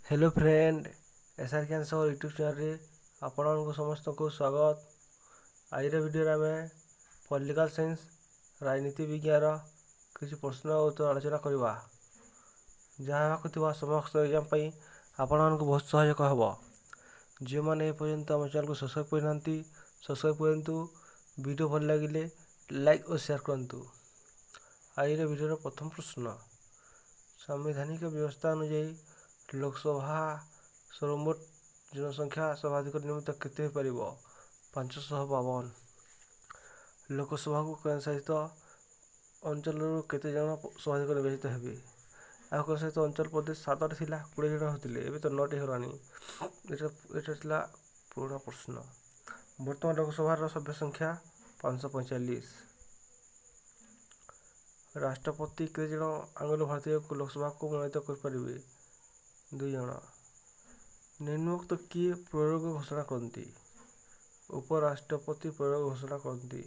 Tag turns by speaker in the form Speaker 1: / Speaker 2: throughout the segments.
Speaker 1: Hello friend, SR cancer YouTube channel आपको समस्त को स्वागत। आज वीडियो में पॉलिटिकल साइंस राजनीति विज्ञान किसी प्रश्न उत्तर आलोचना करवा जहाँ समस्त एग्जाम आपण को बहुत सहयोग हम। जो मैंने पर्यंत आम चैनल को सब्सक्राइब करना सब्सक्राइब करूँ। वीडियो भल लगे लाइक और शेयर करूँ। आज वीडियो प्रथम प्रश्न, संवैधानिक व्यवस्था अनुଯାयी लोकसभा सर्वमोट जनसंख्या सर्वाधिक निमित्त केते हो पारिबो? 552। लोकसभा को केन्द्रशासित अंचल केते जन सर्वाधिक निर्वाचित हेबे? आ केन्द्रशासित अंचल प्रदेश 7 थिला 20 जन होतिले, एबे तो 9 होलानी। एटा थिला पुराना प्रश्न। वर्तमान लोकसभा सभ्य संख्या 545। राष्ट्रपति केते जन आंग्ल भारतीय को लोकसभा को मनोनीत कर पारिबे? 2 जन। निम्नोक्त किए प्रयोग घोषणा करती? उपराष्ट्रपति प्रयोग घोषणा करती।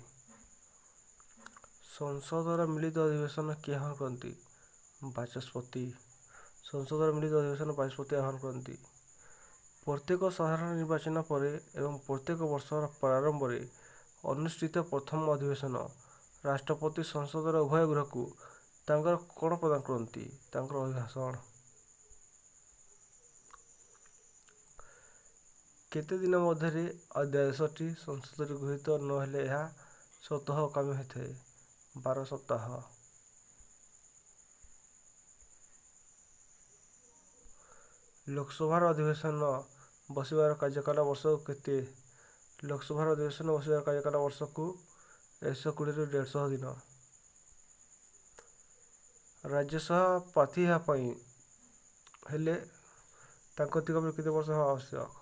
Speaker 1: संसदर मिलित अधिवेशन किए आह्वान करती? बाचस्पति। संसदर मिलित अधिवेशन बाचस्पति आह्वान करती। प्रत्येक साधारण निर्वाचन पर एवं प्रत्येक वर्षर प्रारंभ में अनुष्ठित प्रथम अधिवेशन राष्ट्रपति संसदर उभय गृह को तांकर कौन प्रदान करती? तांकर अभिभाषण। केते दिन मध्य अध्यादेशटी संसद गृहीत नहेले यह स्वतः कामी होता है? 12 सप्ताह। लोकसभा अधिवेशन बसिबार कार्यकाल वर्ष केते? लोकसभा अधिवेशन बसिबार कार्यकाल वर्ष को 120 रु 150 दिन। राज्यसभा प्रार्थी हेले केते वर्ष आवश्यक?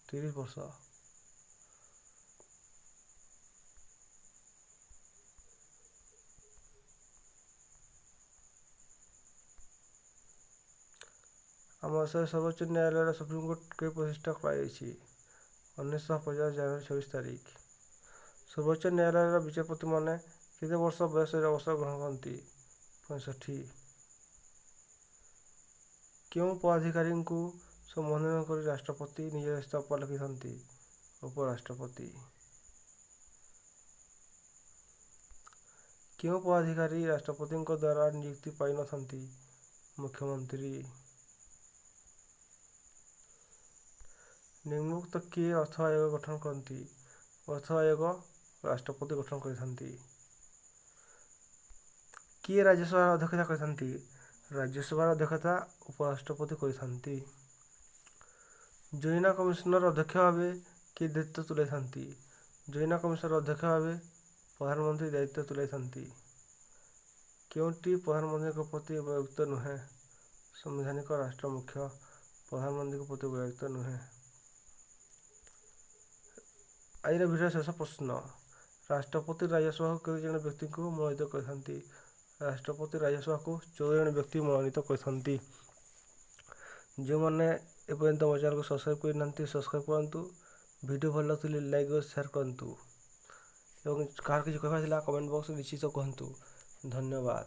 Speaker 1: 30 वर्ष। आम देश सर्वोच्च न्यायालय सुप्रीम कोर्ट के प्रतिष्ठा कर 1950 जनवरी 26 तारीख। सर्वोच्च न्यायालय विचारपति मैंने केते वर्ष बयस अवसर ग्रहण करती? 65। क्यों पदाधिकारी को संबोधन कर राष्ट्रपति निज इस्तीफा लिखि? उपराष्ट्रपति। क्यों पदाधिकारी राष्ट्रपति द्वारा नियुक्ति पाई न? मुख्यमंत्री। निम्नोक्त किए अर्थ आयोग गठन करती? अर्थ आयोग राष्ट्रपति गठन करती। किए राज्यसभा अध्यक्षता करती? राज्यसभा अध्यक्षता उपराष्ट्रपति करती। जोइना कमिशनर अध्यक्ष भाव किए दायित्व तुलाई? जोइना कमिशनर अध्यक्ष भाव प्रधानमंत्री दायित्व तुलाई। क्योंटी प्रधानमंत्री प्रति उपयुक्त नुहे? संवैधानिक राष्ट्र मुख्य प्रधानमंत्री प्रति उपयुक्त नुहे। आज वीडियो शेष प्रश्न, राष्ट्रपति राज्यसभा को केते जन व्यक्ति को मनोनीत करती? राष्ट्रपति राज्यसभा को 14 जन व्यक्ति मनोनीत करती। जो मैंने एपर्यंत मो चैनल को सब्सक्राइब करना सब्सक्राइब करूँ। वीडियो भल लगे लाइक और शेयर करूँ। कहार किसी कहबार कमेंट बॉक्स निश्चित कहतु। धन्यवाद।